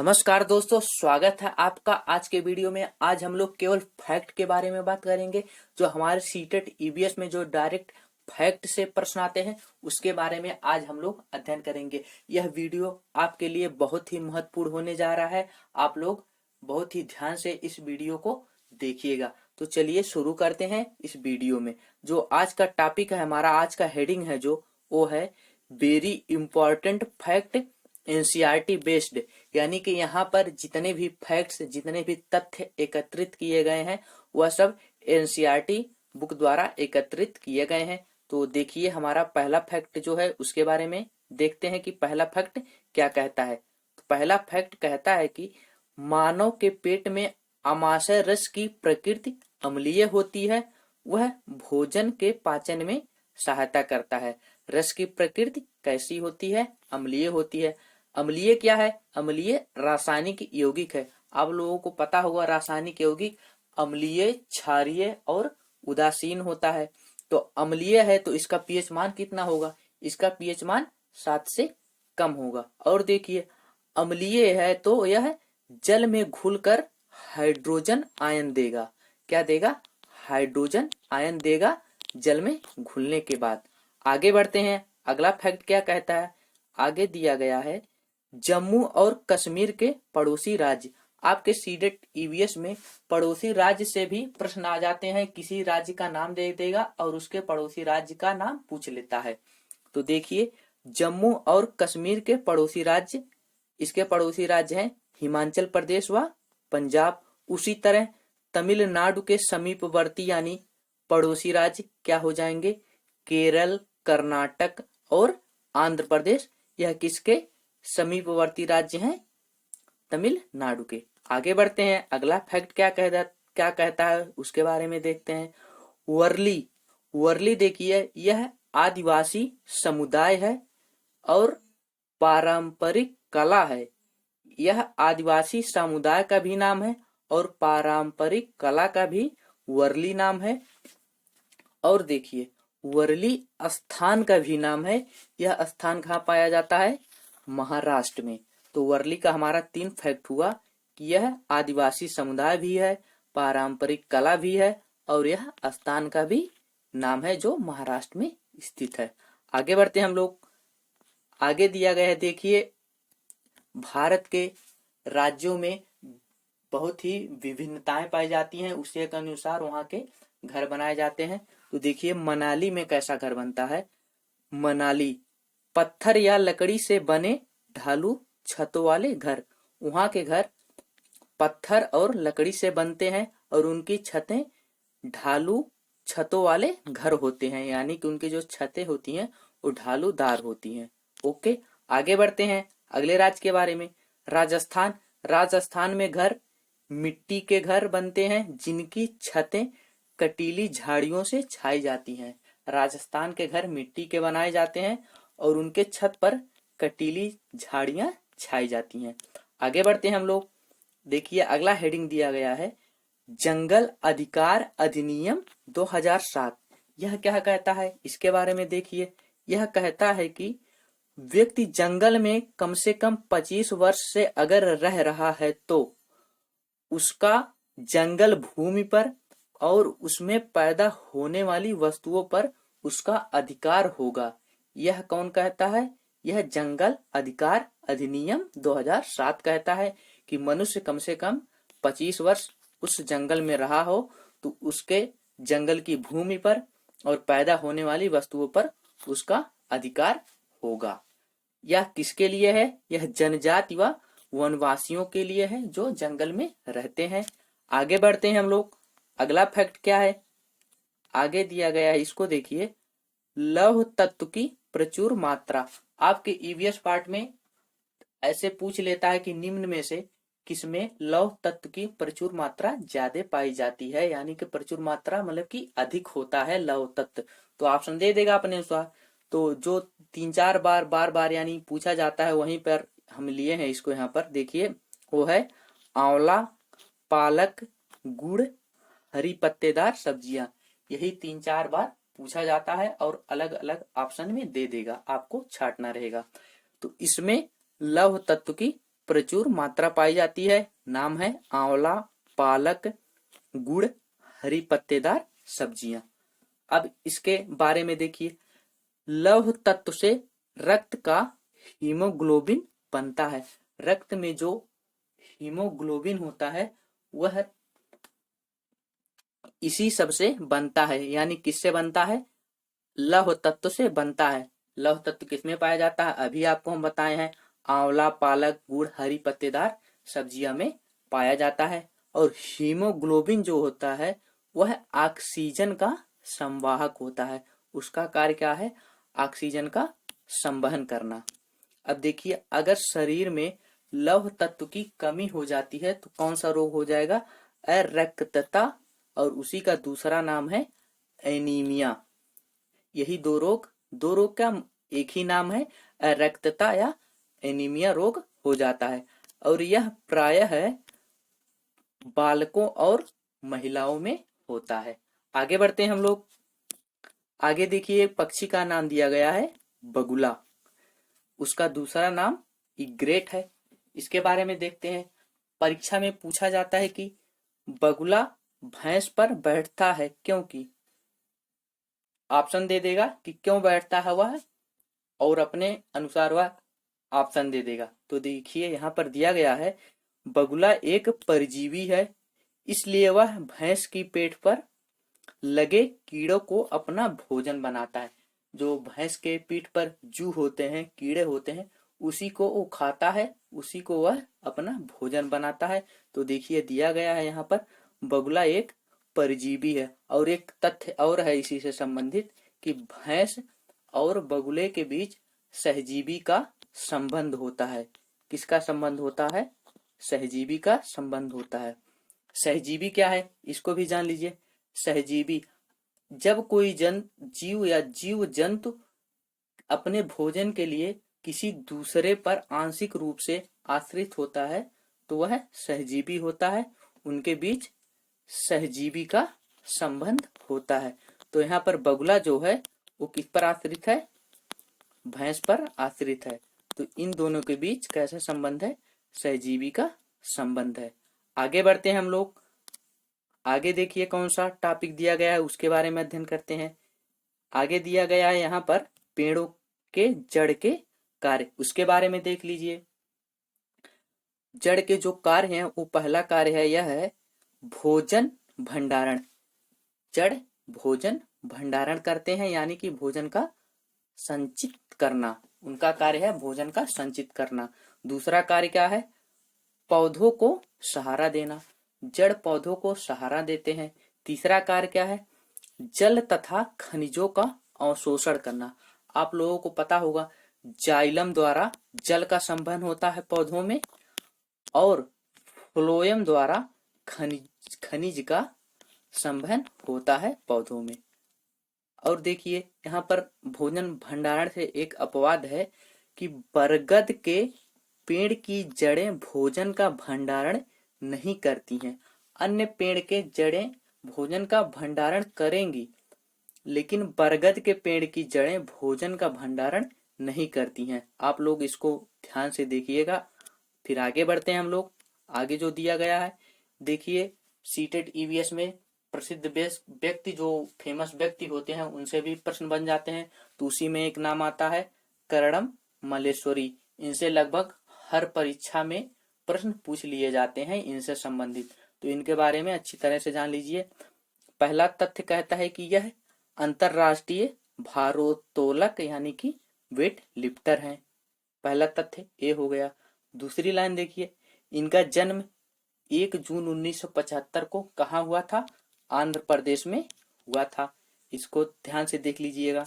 नमस्कार दोस्तों, स्वागत है आपका आज के वीडियो में। आज हम लोग केवल फैक्ट के बारे में बात करेंगे। जो हमारे सीटेट ईवीएस में जो डायरेक्ट फैक्ट से प्रश्न आते हैं उसके बारे में आज हम लोग अध्ययन करेंगे। यह वीडियो आपके लिए बहुत ही महत्वपूर्ण होने जा रहा है। आप लोग बहुत ही ध्यान से इस वीडियो को देखिएगा। तो चलिए शुरू करते हैं इस वीडियो में। जो आज का टॉपिक है, हमारा आज का हेडिंग है जो वो है very important fact NCERT based, यानी कि यहाँ पर जितने भी फैक्ट्स, जितने भी तथ्य एकत्रित किए गए हैं वह सब एनसीईआरटी बुक द्वारा एकत्रित किए गए हैं। तो देखिए, हमारा पहला फैक्ट जो है उसके बारे में देखते हैं कि पहला फैक्ट क्या कहता है। तो पहला फैक्ट कहता है कि मानव के पेट में आमाशय रस की प्रकृति अम्लीय होती है, वह भोजन के पाचन में सहायता करता है। रस की प्रकृति कैसी होती है? अम्लीय होती है। अम्लीय क्या है? अम्लीय रासायनिक यौगिक है। आप लोगों को पता होगा रासायनिक यौगिक अम्लीय, क्षारीय और उदासीन होता है। तो अम्लीय है तो इसका पीएच मान कितना होगा? इसका पीएच मान 7 से कम होगा। और देखिए, अम्लीय है तो यह जल में घुलकर हाइड्रोजन आयन देगा। क्या देगा? हाइड्रोजन आयन देगा जल में घुलने के बाद। आगे बढ़ते हैं। अगला फैक्ट क्या कहता है? आगे दिया गया है जम्मू और कश्मीर के पड़ोसी राज्य। आपके सीडेट ईवीएस में पड़ोसी राज्य से भी प्रश्न आ जाते हैं। किसी राज्य का नाम दे देगा और उसके पड़ोसी राज्य का नाम पूछ लेता है। तो देखिए, जम्मू और कश्मीर के पड़ोसी राज्य, इसके पड़ोसी राज्य हैं हिमाचल प्रदेश व पंजाब। उसी तरह तमिलनाडु के समीपवर्ती यानी पड़ोसी राज्य क्या हो जाएंगे? केरल, कर्नाटक और आंध्र प्रदेश। यह किसके समीपवर्ती राज्य हैं? तमिलनाडु के। आगे बढ़ते हैं। अगला फैक्ट क्या कहता है उसके बारे में देखते हैं। वर्ली, वर्ली देखिए, यह आदिवासी समुदाय है और पारंपरिक कला है। यह आदिवासी समुदाय का भी नाम है और पारंपरिक कला का भी वर्ली नाम है। और देखिए, वर्ली स्थान का भी नाम है। यह स्थान कहाँ पाया जाता है? महाराष्ट्र में। तो वर्ली का हमारा 3 फैक्ट हुआ कि यह आदिवासी समुदाय भी है, पारंपरिक कला भी है और यह स्थान का भी नाम है जो महाराष्ट्र में स्थित है। आगे बढ़ते हैं हम लोग। आगे दिया गया है, देखिए, भारत के राज्यों में बहुत ही विभिन्नताएं पाई जाती हैं, उसी के अनुसार वहां के घर बनाए जाते हैं। तो देखिए, मनाली में कैसा घर बनता है। मनाली पत्थर या लकड़ी से बने ढालू छतों वाले घर। वहां के घर पत्थर और लकड़ी से बनते हैं और उनकी छतें ढालू छतों वाले घर होते हैं, यानी कि उनकी जो छतें होती हैं वो ढालूदार होती हैं। ओके, आगे बढ़ते हैं अगले राज्य के बारे में। राजस्थान, राजस्थान में घर मिट्टी के घर बनते हैं जिनकी छतें कटीली झाड़ियों से छाई जाती हैं। राजस्थान के घर मिट्टी के बनाए जाते हैं और उनके छत पर कटीली झाड़ियां छाई जाती हैं। आगे बढ़ते हैं हम लोग। देखिए, अगला हेडिंग दिया गया है जंगल अधिकार अधिनियम 2007। यह क्या कहता है? इसके बारे में देखिए, यह कहता है कि व्यक्ति जंगल में कम से कम 25 वर्ष से अगर रह रहा है तो उसका जंगल भूमि पर और उसमें पैदा होने वाली वस्तुओं पर उसका अधिकार होगा। यह कौन कहता है? यह जंगल अधिकार अधिनियम 2007 कहता है कि मनुष्य कम से कम 25 वर्ष उस जंगल में रहा हो तो उसके जंगल की भूमि पर और पैदा होने वाली वस्तुओं पर उसका अधिकार होगा। यह किसके लिए है? यह जनजाति व वनवासियों के लिए है जो जंगल में रहते हैं। आगे बढ़ते हैं हम लोग। अगला फैक्ट क्या है? आगे दिया गया है, इसको देखिए, लौह तत्व की प्रचुर मात्रा। आपके ईवीएस पार्ट में ऐसे पूछ लेता है कि निम्न में से किसमें लौह तत्व की प्रचुर मात्रा ज्यादा पाई जाती है, यानी कि प्रचुर मात्रा मतलब कि अधिक होता है लौह तत्व। तो ऑप्शन दे देगा अपने अनुसार। तो जो 3-4 बार यानी पूछा जाता है वहीं पर हम लिए हैं इसको। यहाँ पर देखिए, वो है आंवला, पालक, गुड़, हरी पत्तेदार सब्जियां। यही 3-4 बार पूछा जाता है और अलग अलग ऑप्शन में दे देगा, आपको छांटना रहेगा। तो इसमें लौह तत्व की प्रचुर मात्रा पाई जाती है। नाम है आंवला, पालक, गुड़, हरी पत्तेदार सब्जियां। अब इसके बारे में देखिए, लौह तत्व से रक्त का हीमोग्लोबिन बनता है। रक्त में जो हीमोग्लोबिन होता है वह इसी सब से बनता है, यानी किससे बनता है? लौह तत्व से बनता है। लौह तत्व किसमें पाया जाता है? अभी आपको हम बताए हैं, आंवला, पालक, गुड़, हरी पत्तेदार सब्जियां में पाया जाता है। और हीमोग्लोबिन जो होता है वह ऑक्सीजन का संवाहक होता है। उसका कार्य क्या है? ऑक्सीजन का संवहन करना। अब देखिए, अगर शरीर में लौह तत्व की कमी हो जाती है तो कौन सा रोग हो जाएगा? अरक्तता, और उसी का दूसरा नाम है एनीमिया। यही दो रोग का एक ही नाम है, अरक्तता या एनीमिया रोग हो जाता है। और यह प्रायः बालकों और महिलाओं में होता है। आगे बढ़ते हैं हम लोग। आगे देखिए, पक्षी का नाम दिया गया है बगुला, उसका दूसरा नाम इग्रेट है। इसके बारे में देखते हैं। परीक्षा में पूछा जाता है कि बगुला भैंस पर बैठता है क्योंकि, ऑप्शन दे देगा कि क्यों बैठता है वह, और अपने अनुसार वह ऑप्शन दे देगा। तो देखिए, यहाँ पर दिया गया है, बगुला एक परजीवी है, इसलिए वह भैंस की पेट पर लगे कीड़ों को अपना भोजन बनाता है। जो भैंस के पीठ पर जू होते हैं, कीड़े होते हैं, उसी को वो खाता है, उसी को वह अपना भोजन बनाता है। तो देखिए, दिया गया है यहाँ पर बगुला एक परजीवी है। और एक तथ्य और है इसी से संबंधित कि भैंस और बगुले के बीच सहजीवी का संबंध होता है। किसका संबंध होता है? सहजीवी का संबंध होता है। सहजीवी क्या है इसको भी जान लीजिए। सहजीवी, जब कोई जीव या जीव जंतु अपने भोजन के लिए किसी दूसरे पर आंशिक रूप से आश्रित होता है तो वह सहजीवी होता है। उनके बीच सहजीवी का संबंध होता है। तो यहाँ पर बगुला जो है वो किस पर आश्रित है? भैंस पर आश्रित है। तो इन दोनों के बीच कैसा संबंध है? सहजीवी का संबंध है। आगे बढ़ते हैं हम लोग। आगे देखिए कौन सा टॉपिक दिया गया है उसके बारे में अध्ययन करते हैं। आगे दिया गया है यहाँ पर पेड़ों के जड़ के कार्य, उसके बारे में देख लीजिए। जड़ के जो कार्य हैं वो पहला कार्य है, यह है भोजन भंडारण। जड़ भोजन भंडारण करते हैं, यानी कि भोजन का संचित करना। उनका कार्य है भोजन का संचित करना। दूसरा कार्य क्या है? पौधों को सहारा देना। जड़ पौधों को सहारा देते हैं। तीसरा कार्य क्या है? जल तथा खनिजों का अवशोषण करना। आप लोगों को पता होगा, जाइलम द्वारा जल का संवहन होता है पौधों में, और फ्लोएम द्वारा खनिज का संवहन होता है पौधों में। और देखिए, यहाँ पर भोजन भंडारण से एक अपवाद है कि बरगद के पेड़ की जड़ें भोजन का भंडारण नहीं करती हैं। अन्य पेड़ के जड़ें भोजन का भंडारण करेंगी, लेकिन बरगद के पेड़ की जड़ें भोजन का भंडारण नहीं करती हैं। आप लोग इसको ध्यान से देखिएगा। फिर आगे बढ़ते हैं हम लोग। आगे जो दिया गया है देखिए, सीटेट ईवीएस में प्रसिद्ध व्यक्ति, जो फेमस व्यक्ति होते हैं, उनसे भी प्रश्न बन जाते हैं। तो उसी में एक नाम आता है कर्णम मल्लेश्वरी। इनसे लगभग हर परीक्षा में प्रश्न पूछ लिए जाते हैं इनसे संबंधित। तो इनके बारे में अच्छी तरह से जान लीजिए। पहला तथ्य कहता है कि यह अंतरराष्ट्रीय भारोत्तोलक यानी कि वेट लिफ्टर हैं। पहला तथ्य ये हो गया। दूसरी लाइन देखिए, इनका जन्म 1 जून 1975 को कहाँ हुआ था? आंध्र प्रदेश में हुआ था। इसको ध्यान से देख लीजिएगा।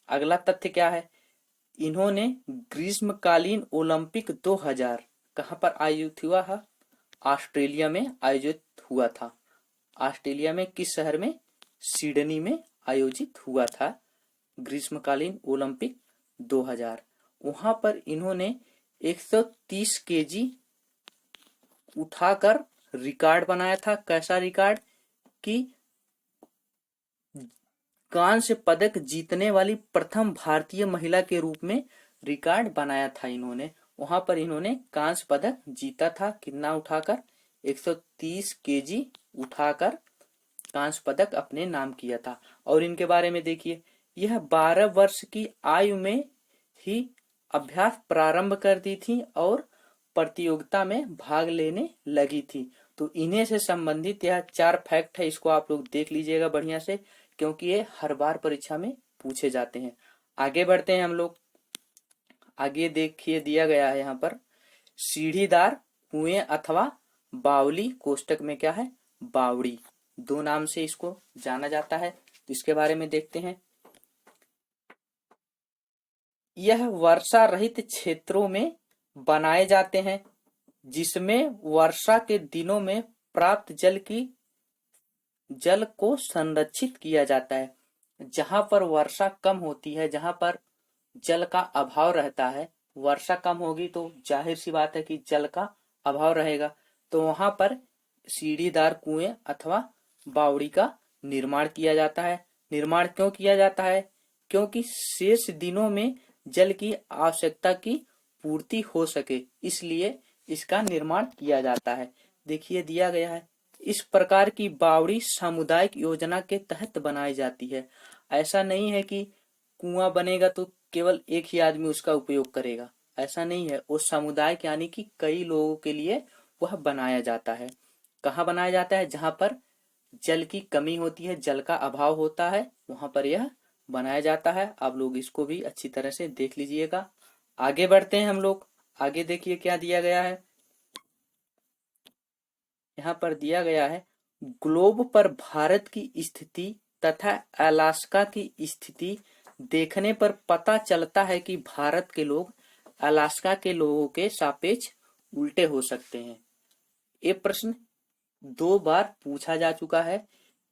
अगला तथ्य क्या है? इन्होंने ग्रीष्मकालीन ओलंपिक 2000 कहाँ पर आयोजित हुआ है? ऑस्ट्रेलिया में आयोजित हुआ था। ऑस्ट्रेलिया में किस शहर में? सिडनी में आयोजित हुआ था ग्रीष्मकालीन ओलंपिक 2000। वहां पर इन्होंने 130 केजी उठाकर रिकॉर्ड बनाया था। कैसा रिकॉर्ड? कि कांस्य पदक जीतने वाली प्रथम भारतीय महिला के रूप में रिकॉर्ड बनाया था इन्होंने। वहां पर इन्होंने कांस्य पदक जीता था। कितना उठाकर? 130 केजी उठाकर कांस्य पदक अपने नाम किया था। और इनके बारे में देखिए, यह 12 वर्ष की आयु में ही अभ्यास प्रारंभ कर दी थी और प्रतियोगिता में भाग लेने लगी थी। तो इन्हीं से संबंधित यह 4 फैक्ट है, इसको आप लोग देख लीजिएगा बढ़िया से, क्योंकि ये हर बार परीक्षा में पूछे जाते हैं। आगे बढ़ते हैं हम लोग। आगे देखिए, दिया गया है यहाँ पर सीढ़ीदार कुएं अथवा बावली, कोष्टक में क्या है? बावड़ी, 2 नाम से इसको जाना जाता है। तो इसके बारे में देखते हैं। यह वर्षा रहित क्षेत्रों में बनाए जाते हैं, जिसमें वर्षा के दिनों में प्राप्त जल को संरक्षित किया जाता है। जहां पर वर्षा कम होती है, जहां पर जल का अभाव रहता है, वर्षा कम होगी तो जाहिर सी बात है कि जल का अभाव रहेगा। तो वहां पर सीढ़ीदार कुएं अथवा बावड़ी का निर्माण किया जाता है। निर्माण क्यों किया जाता है? क्योंकि शेष दिनों में जल की आवश्यकता की पूर्ति हो सके, इसलिए इसका निर्माण किया जाता है। देखिए, दिया गया है, इस प्रकार की बावड़ी सामुदायिक योजना के तहत बनाई जाती है। ऐसा नहीं है कि कुआं बनेगा तो केवल एक ही आदमी उसका उपयोग करेगा, ऐसा नहीं है। वो सामुदायिक यानी कि कई लोगों के लिए वह बनाया जाता है। कहाँ बनाया जाता है? जहां पर जल की कमी होती है, जल का अभाव होता है, वहां पर यह बनाया जाता है। आप लोग इसको भी अच्छी तरह से देख लीजिएगा। आगे बढ़ते हैं हम लोग। आगे देखिए क्या दिया गया है। यहाँ पर दिया गया है, ग्लोब पर भारत की स्थिति तथा अलास्का की स्थिति देखने पर पता चलता है कि भारत के लोग अलास्का के लोगों के सापेक्ष उल्टे हो सकते हैं। ये प्रश्न 2 बार पूछा जा चुका है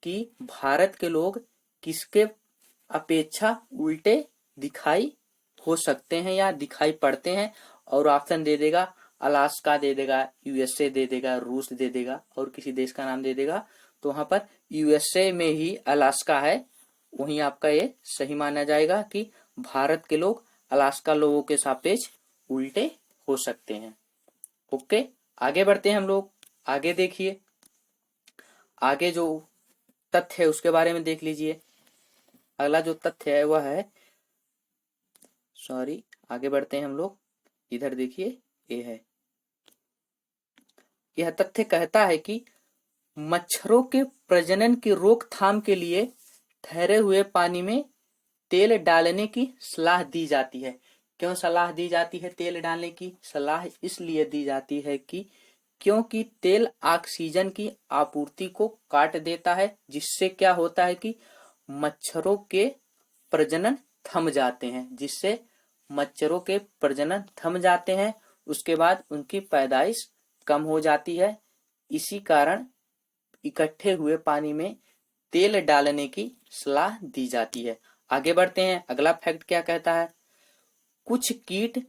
कि भारत के लोग किसके अपेक्षा उल्टे दिखाई हो सकते हैं या दिखाई पड़ते हैं। और ऑप्शन दे देगा, अलास्का दे देगा, यूएसए दे देगा, रूस दे देगा और किसी देश का नाम दे देगा। तो वहां पर यूएसए में ही अलास्का है, वहीं आपका ये सही माना जाएगा कि भारत के लोग अलास्का लोगों के सापेक्ष उल्टे हो सकते हैं। ओके, आगे बढ़ते हैं हम लोग। आगे देखिए, आगे जो तथ्य है उसके बारे में देख लीजिए। अगला जो तथ्य है वह है, आगे बढ़ते हैं हम लोग। इधर देखिए, ये है, यह तथ्य कहता है कि मच्छरों के प्रजनन की रोकथाम के लिए ठहरे हुए पानी में तेल डालने की सलाह दी जाती है। क्यों सलाह दी जाती है? तेल डालने की सलाह इसलिए दी जाती है कि क्योंकि तेल ऑक्सीजन की आपूर्ति को काट देता है, जिससे क्या होता है कि मच्छरों के प्रजनन थम जाते हैं, जिससे मच्छरों के प्रजनन थम जाते हैं, उसके बाद उनकी पैदाइश कम हो जाती है। इसी कारण इकट्ठे हुए पानी में तेल डालने की सलाह दी जाती है। आगे बढ़ते हैं। अगला फैक्ट क्या कहता है, कुछ कीट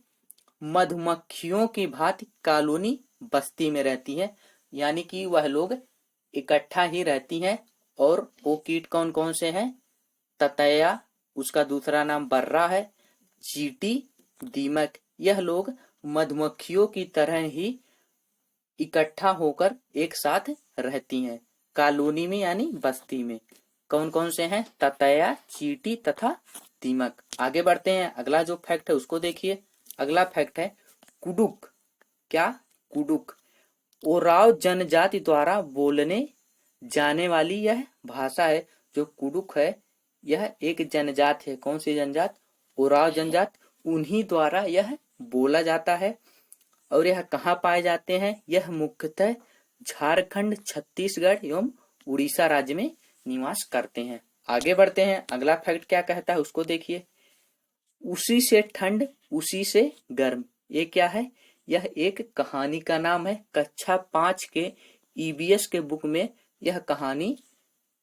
मधुमक्खियों की भांति कॉलोनी बस्ती में रहती है, यानी कि वह लोग इकट्ठा ही रहती हैं। और वो कीट कौन कौन से हैं? ततैया, उसका दूसरा नाम बर्रा है, चींटी, दीमक। यह लोग मधुमक्खियों की तरह ही इकट्ठा होकर एक साथ रहती हैं कॉलोनी में यानी बस्ती में। कौन कौन से हैं? ततैया, चींटी तथा दीमक। आगे बढ़ते हैं। अगला जो फैक्ट है उसको देखिए। अगला फैक्ट है कुडुक। क्या? कुडुक ओराव जनजाति द्वारा बोलने जाने वाली यह भाषा है। जो कुडुक है यह एक जनजात है। कौन सी जनजात? ओराव जनजात, उन्हीं द्वारा यह बोला जाता है। और यह कहाँ पाए जाते हैं? यह मुख्यतः झारखंड, छत्तीसगढ़ एवं उड़ीसा राज्य में निवास करते हैं। आगे बढ़ते हैं। अगला फैक्ट क्या कहता है उसको देखिए। उसी से ठंड, उसी से गर्म। ये क्या है? यह एक कहानी का नाम है। कक्षा 5 के ईबीएस के बुक में यह कहानी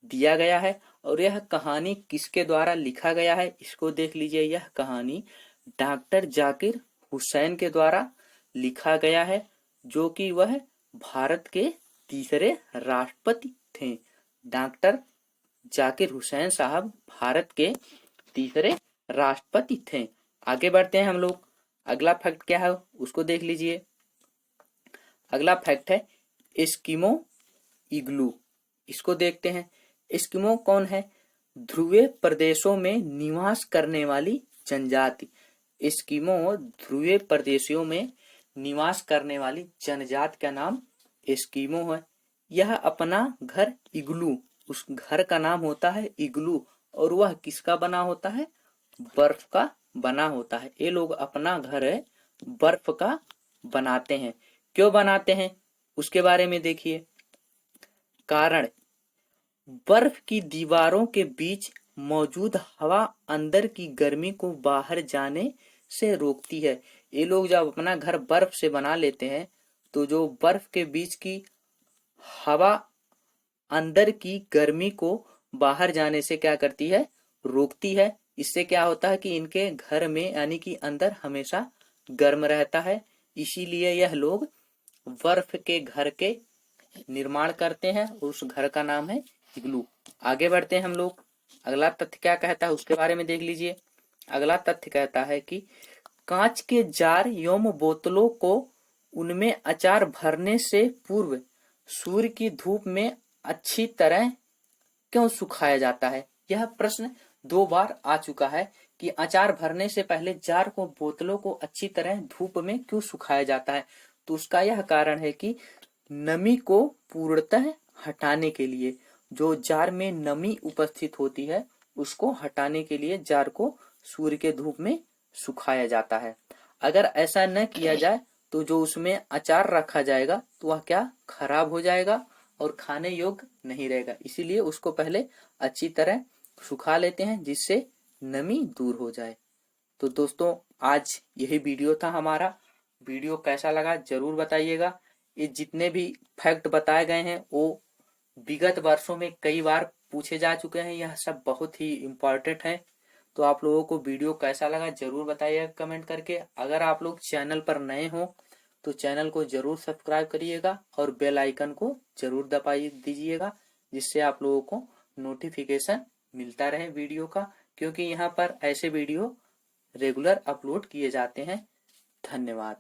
दिया गया है। और यह कहानी किसके द्वारा लिखा गया है इसको देख लीजिए। यह कहानी डॉक्टर जाकिर हुसैन के द्वारा लिखा गया है, जो कि वह भारत के तीसरे राष्ट्रपति थे। डॉक्टर जाकिर हुसैन साहब भारत के तीसरे राष्ट्रपति थे। आगे बढ़ते हैं हम लोग। अगला फैक्ट क्या है उसको देख लीजिए। अगला फैक्ट है एस्किमो इग्लू। इसको देखते हैं। एस्किमो कौन है? ध्रुवीय प्रदेशों में निवास करने वाली जनजाति। एस्किमो ध्रुवीय प्रदेशों में निवास करने वाली जनजाति का नाम एस्किमो है। यह अपना घर इग्लू, उस घर का नाम होता है इग्लू, और वह किसका बना होता है? बर्फ का बना होता है। ये लोग अपना घर है बर्फ का बनाते हैं। क्यों बनाते हैं उसके बारे में देखिए। कारण, बर्फ की दीवारों के बीच मौजूद हवा अंदर की गर्मी को बाहर जाने से रोकती है। ये लोग जब अपना घर बर्फ से बना लेते हैं तो जो बर्फ के बीच की हवा अंदर की गर्मी को बाहर जाने से क्या करती है? रोकती है। इससे क्या होता है कि इनके घर में यानी कि अंदर हमेशा गर्म रहता है। इसीलिए यह लोग बर्फ के घर के निर्माण करते हैं और उस घर का नाम है इग्लू। आगे बढ़ते हैं हम लोग। अगला तथ्य क्या कहता है उसके बारे में देख लीजिए। अगला तथ्य कहता है कि कांच के जार एवं बोतलों को उनमें अचार भरने से पूर्व सूर्य की धूप में अच्छी तरह क्यों सुखाया जाता है? यह प्रश्न 2 बार आ चुका है कि अचार भरने से पहले जार को, बोतलों को अच्छी तरह धूप में क्यों सुखाया जाता है? तो उसका यह कारण है कि नमी को पूर्णतः हटाने के लिए, जो जार में नमी उपस्थित होती है उसको हटाने के लिए जार को सूर्य के धूप में सुखाया जाता है। अगर ऐसा न किया जाए तो जो उसमें अचार रखा जाएगा तो वह क्या? खराब हो जाएगा और खाने योग्य नहीं रहेगा। इसीलिए उसको पहले अच्छी तरह सुखा लेते हैं जिससे नमी दूर हो जाए। तो दोस्तों आज यही वीडियो था हमारा। वीडियो कैसा लगा जरूर बताइएगा। ये जितने भी फैक्ट बताए गए हैं वो विगत वर्षों में कई बार पूछे जा चुके हैं। यह सब बहुत ही इम्पोर्टेंट है। तो आप लोगों को वीडियो कैसा लगा जरूर बताइएगा कमेंट करके। अगर आप लोग चैनल पर नए हो तो चैनल को जरूर सब्सक्राइब करिएगा और बेल आइकन को जरूर दबा दीजिएगा, जिससे आप लोगों को नोटिफिकेशन मिलता रहे वीडियो का, क्योंकि यहाँ पर ऐसे वीडियो रेगुलर अपलोड किए जाते हैं। धन्यवाद।